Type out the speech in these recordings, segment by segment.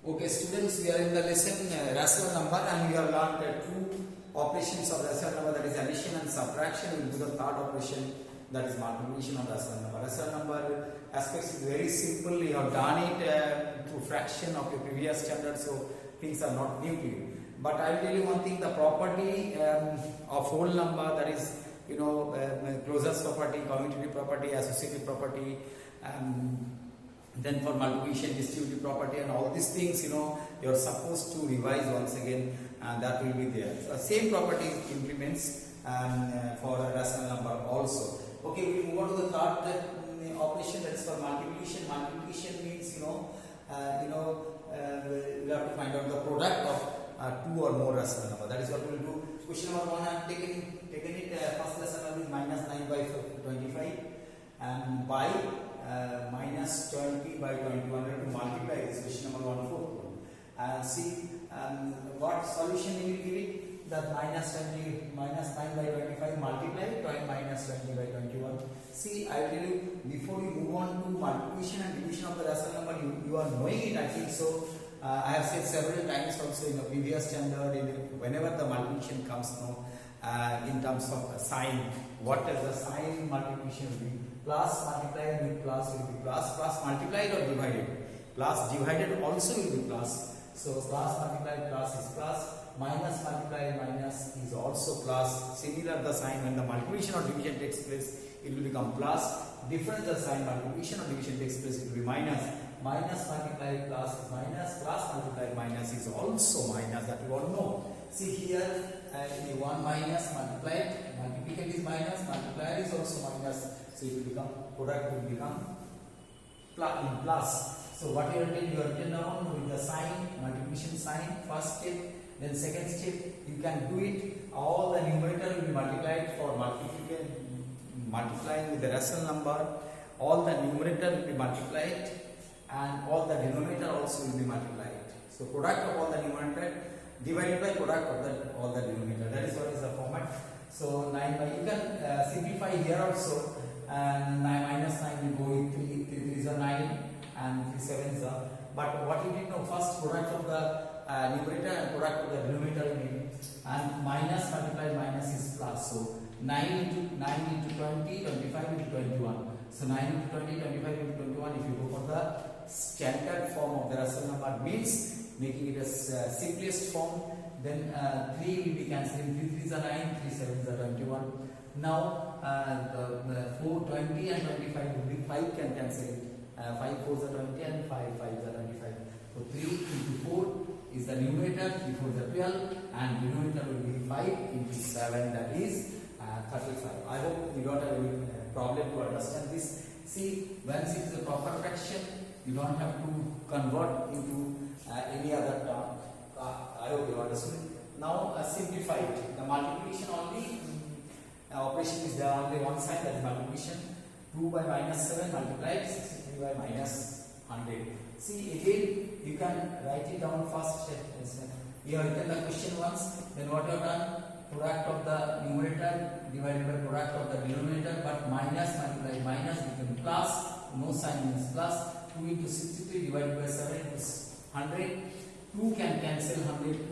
Okay, students, we are in the lesson rational number, and we have learned two operations of rational number, that is addition and subtraction. We will do the third operation, that is multiplication of rational number. Rational number aspects is very simple. You have done it through fraction of your previous standard, so things are not new to you. But I will tell you one thing: the property of whole number, that is closest property, commutative property, associative property. Then for multiplication, distributive property, and all these things, you are supposed to revise once again, and that will be there. So same property implements for a rational number also. Okay, we move on to the third operation, that is for multiplication. Multiplication means we have to find out the product of two or more rational number. That is what we will do. Question number 1, I have taken it first lesson is minus 9 by 25 and by minus 20 by 21 to multiply this. Question number 1, fourth one. See what solution we will give it. That minus 9 by 25 multiplied by minus 20 by 21. See, I will tell you, before you move on to multiplication and division of the rational number, you are knowing it, I think so. I have said several times also in the previous standard, whenever the multiplication comes now, in terms of sign, what is the sign multiplication will be? Plus multiplied with plus will be plus, plus multiplied or divided. Plus divided also will be plus. So plus multiplied plus is plus, minus multiplied minus is also plus. Similar the sign when the multiplication or division takes place, it will become plus. Different the sign multiplication or division takes place, it will be minus. Minus multiplied plus is minus, plus multiplied minus is also minus, that you all know. See here, 1 minus multiplied, multiplication is minus, multiplier is also minus. So it will become, product will become plus. So what you have written down with the sign, multiplication sign, first step. Then second step, you can do it. All the numerator will be multiplied for multiplying with the rational number. All the numerator will be multiplied, and all the denominator also will be multiplied. So product of all the numerator divided by product of all the denominator. That is what is the format. So 9 by, you can simplify here also. And 9 minus 9 will go with 3 is a 9 and 3 7s are. But what you did know, first product of the numerator and product of the denominator, and minus multiplied minus is plus. So 9 into 20, 25 into 21. So 9 into 20, 25 into 21. If you go for the standard form of the rational number, means making it as simplest form, then 3 will be cancelled. 3 3s are 9, 3 7s are 21. Now 4, 20 and 25 will be 5 can cancel it. 5 4s are 20 and 5 5s are 25. So 3 into 4 is the numerator, 3 4s are 12, and denominator will be 5 into 7, that is 35. I hope you don't have any problem to understand this. See, once it is a proper fraction, you don't have to convert into any other term. I hope you understood. Now simplify it. The multiplication only. Operation is there only one side, that is multiplication. 2 by minus 7 multiplied 63 by minus 100. See, again you can write it down first. You have written the question once, then what you have done? Product of the numerator divided by product of the denominator, but minus multiplied minus become plus, no sign means plus. 2 into 63 divided by 7 is 100. 2 can cancel 100,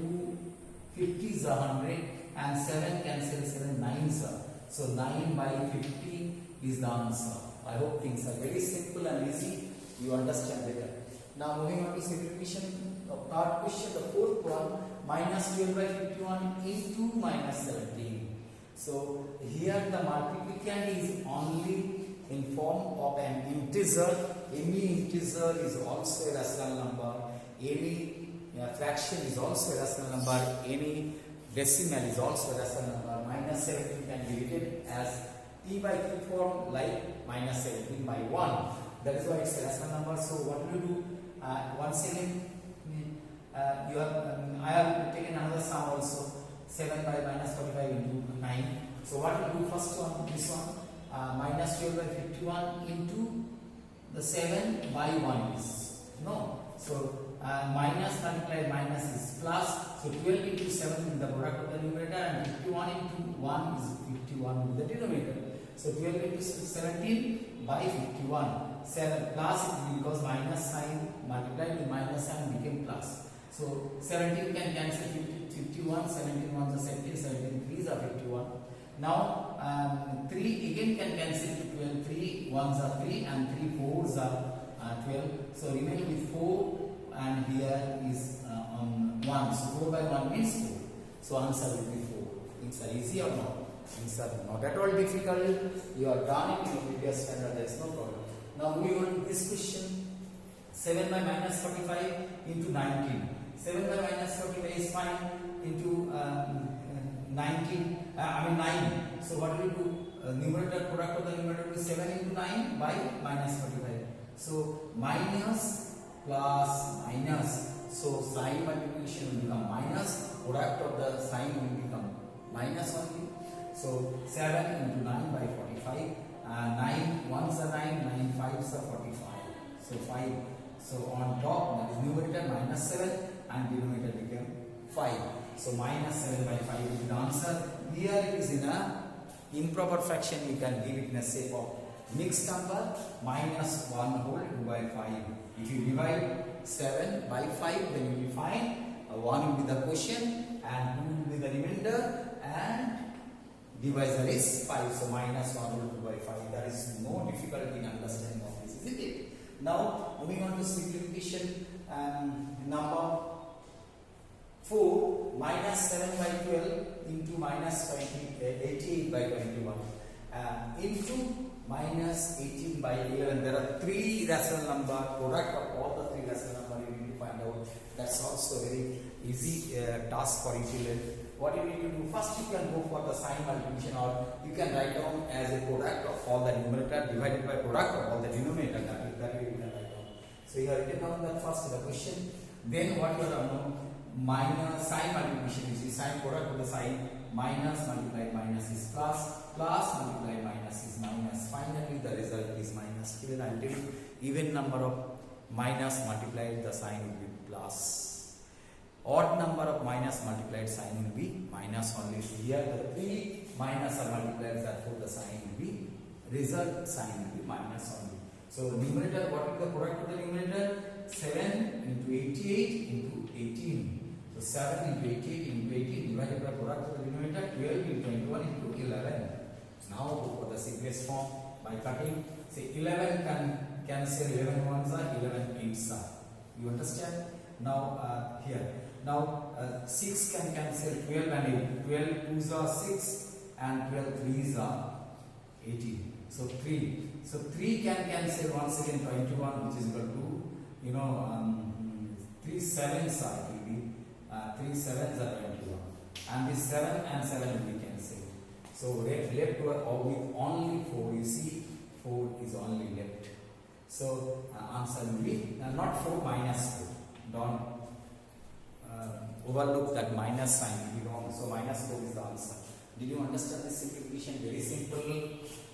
2 50s are 100, and 7 cancel 7 9s are. So 9 by 50 is the answer. I hope things are very simple and easy. You understand better. Now moving on to simplification of third question, the fourth one, minus 12 by 51 into minus 17. So here the multiplicand is only in form of an integer. Any integer is also a rational number. Any fraction is also a rational number. Any decimal is also a rational number. Minus 17 can be written as t by q form, like minus 17 by 1. That is why it's a rational number. So what do you do? Once again, I have taken another sum also. 7 by minus 45 into 9. So what you do first one, this one, minus 12 by 51 into the 7 by 1 is no. So minus multiplied minus is plus. So 12 into 7 is the product of the numerator, and 51 into 1 is 51 with the denominator. So 12 into 17 by 51. 7 plus, because minus sign multiplied with minus sign became plus. So 17 can cancel 51, 17 ones are 17, 17 threes are 51. Now 3 again can cancel to 12, 3 ones are 3 and 3 fours are 12. So remain with 4 and here is on 1. So 4 by 1 means 4. So answer will be 4. Things are easy or not? Things are not at all difficult. You are done it in your previous standard, there is no problem. Now moving on to this question. 7 by minus 45 into 19. 7 by minus 45 is fine into 9. So what will you do? Numerator product of the numerator will be 7 into 9 by minus 45. So minus plus minus. So sign multiplication will become minus. Product of the sign will become minus only. So 7 into 9 by 45. 9 ones are 9, 9 fives are 45. So 5. So on top, that is numerator minus 7 and denominator became 5. So minus 7 by 5 is the answer. Here it is in a improper fraction. You can give it in a shape of mixed number minus 1 whole 2 by 5. If you divide 7 by 5, then you will find 1 will be the quotient and 2 will be the remainder and divisor is 5. So minus 1 whole 2 by 5. There is no difficulty in understanding of this, isn't it? Now moving on to simplification, number 4 minus 7 by 12 into minus 88 by 21 into minus 18 by 11. There are 3 rational number. Product of all the 3 rational number you need to find out. That's also very easy task for you to learn. What you need to do, first you can go for the sign multiplication, or you can write down as a product of all the numerator divided by product of all the denominator. That way you can write down. So you have written down that first the question. Then what you have done, minus sign multiplication is sign product of the sign, minus multiplied minus is plus, plus multiplied minus is minus. Finally the result is minus. Even until even number of minus multiplied, the sign will be plus. Odd number of minus multiplied, sign will be minus only. So here the 3 minus are multiplied, therefore the sign will be result sign will be minus only. So numerator, what is the product of the numerator? 7 into 88 into 18. So 7 into 88 into 18 divided by product of the denominator 12 into 21 into 11. Now go for the simplest form by cutting. Say 11 can cancel 11 ones are 11 eights are. You understand? Now here. Now 6 can cancel 12 and 8. 12 twos are 6 and 12 threes are 18. So 3. So 3 can cancel once again 21, which is equal to 3 sevens are 3 sevens are 21, and this 7 and 7 will be cancelled. So left with only 4. You see 4 is only left. So answer will be not 4 minus 4. Don't overlook that minus sign will be wrong. So minus 4 is the answer. Did you understand this simplification? Very simple.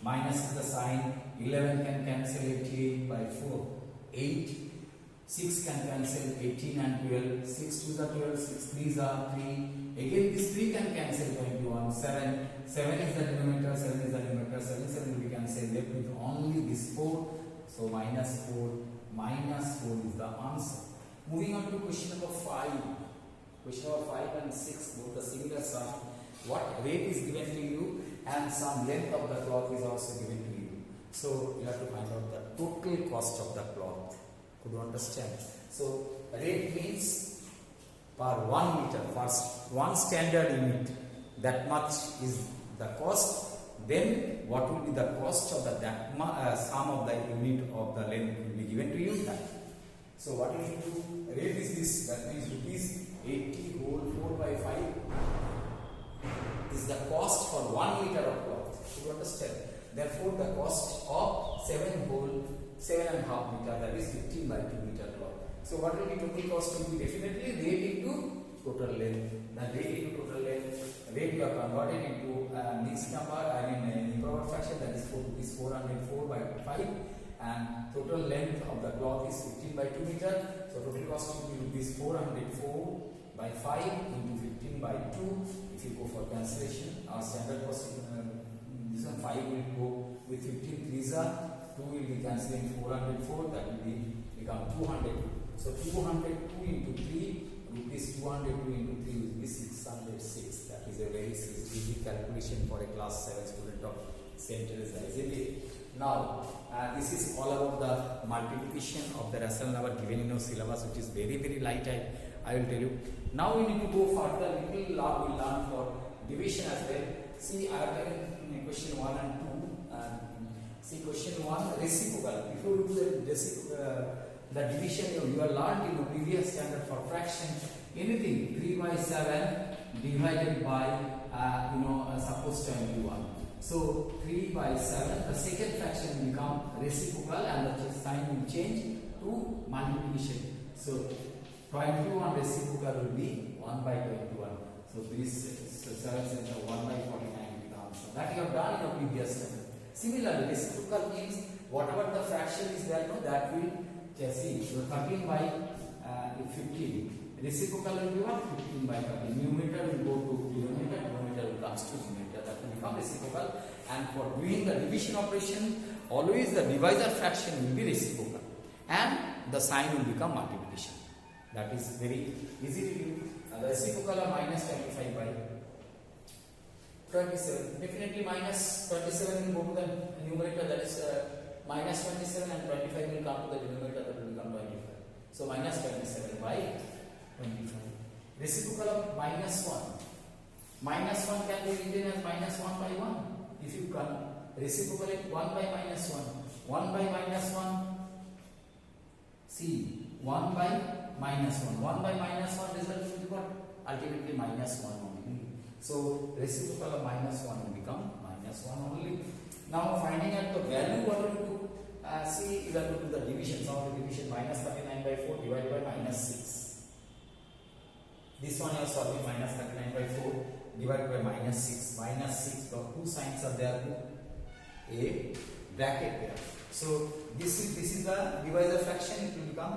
Minus is the sign. 11 can cancel 88 by 4. 8. 6 can cancel 18 and 12. 6 2s are 12. 6 3s are 3. Again this 3 can cancel 21. 7. 7 is the denominator. 7 is the numerator. 7 7 will be cancelled. Left with only this 4. So minus 4. Minus 4 is the answer. Moving on to question number 5. Question number 5 and 6, both the similar sum. What rate is given to you and some length of the cloth is also given to you. So you have to find out the total cost of the cloth. Could you understand? So rate means per 1 meter, first 1 standard unit, that much is the cost. Then what will be the cost of the sum of the unit of the length will be given to you. That. So what you need to do, rate is this, that means rupees 80 whole 4 by 5 is the cost for 1 meter of cloth. You understand? Therefore, the cost of 7.5 meter, that is 15 by 2 meter cloth. So what will be total cost? Will be definitely rate into total length. The rate into total length, rate you are converted into mixed number, improper fraction, that is 404 by 5, and total length of the cloth is 15 by 2 meter. So total cost will be rupees 404 by 5 into 15 by 2. If you go for cancellation, our standard cost this one 5 will go with 15 3s are 2 will be cancelling 404, that will be become 200. So 202 into 3, rupees 202 into 3 will be 606. That is a very easy calculation for a class 7 student of St. Teresa, isn't it? Now, this is all about the multiplication of the rational number given in our syllabus, which is very light. I will tell you. Now we need to go further. We will learn for division as well. See, I have taken question 1 and 2. See, question 1, reciprocal. Before you do the division, you have learned in the previous standard for fraction. Anything 3 by 7 divided by suppose 21. So 3 by 7, the second fraction will become reciprocal and the sign will change to multiplication. So 21 reciprocal will be 1 by 21. So this 7 cents of 1 by 49 will be the answer. That you have done in the previous standard. Similarly, reciprocal means whatever the fraction is there, that will see. So 13 by 15. Reciprocal will be what? 15 by 13. Numerator will go to denominator, denominator will come to numerator. That will become reciprocal. And for doing the division operation, always the divisor fraction will be reciprocal. And the sign will become multiplication. That is very easy to do. The reciprocal are minus 25 by 27. Definitely minus 27 will go to the numerator, that is minus 27, and 25 will come to the denominator, that will become 25. So minus 27 by 25. Reciprocal of minus 1. Minus 1 can be written as minus 1 by 1. If you can reciprocate 1 by minus 1. 1 by minus 1. See, 1 by minus 1. 1 by minus 1 result will be what? Ultimately minus 1 only. So reciprocal of minus 1 will become minus 1 only. Now finding out the value, what will you do? See, you have to do the division. So the division minus 39 by 4 divided by minus 6. This one you are solving minus 39 by 4 divided by minus 6. Minus 6, the two signs are there, a bracket there. So this is the divisor fraction, it will become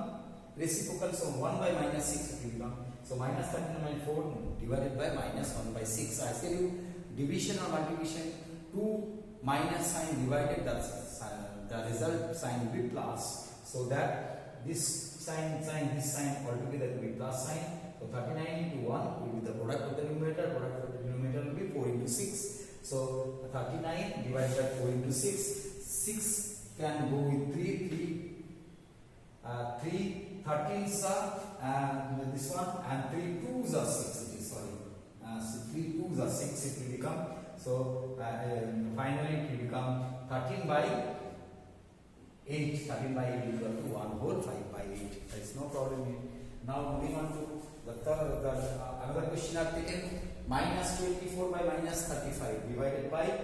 reciprocal. So 1 by minus 6 it will become. So minus 39 by 4 divided by minus 1 by 6. So I tell you, division or multiplication, 2 minus sign divided, the result sign will be plus. So that this sign, this sign altogether will be plus sign. So 39 into 1 will be the product of the numerator. Product of the denominator will be 4 into 6. So 39 divided by 4 into 6. 6 can go with 3. 3 13s are this one, and 3 2s are 6. It is, sorry. So 3 2s are 6. It will become. So finally it will become 13 by 8. 13 by 8 equal to 1 whole 5 by 8. There is no problem here. Now moving on to another question I have taken. Minus 24 by minus 35 divided by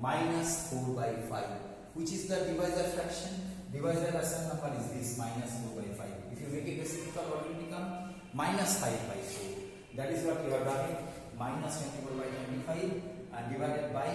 minus 4 by 5. Which is the divisor fraction? Divisor rational number is this, minus 4 by 5. If you make it reciprocal, what will become? Minus 5 by 4. That is what you are done. Minus 24 by 25 divided by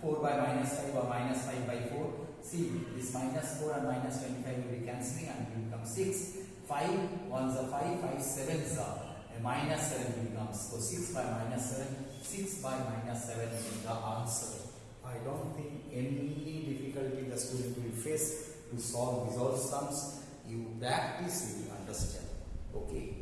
4 by minus 5 or minus 5 by 4. See, this minus 4 and minus 25 will be cancelling and it will become 6. 5 1s are 5, 5 7s are minus 7 becomes. So 6 by minus 7, 6 by minus 7 is the answer. I don't think any difficulty the student will face to solve these all sums. You practice, you will understand. Okay.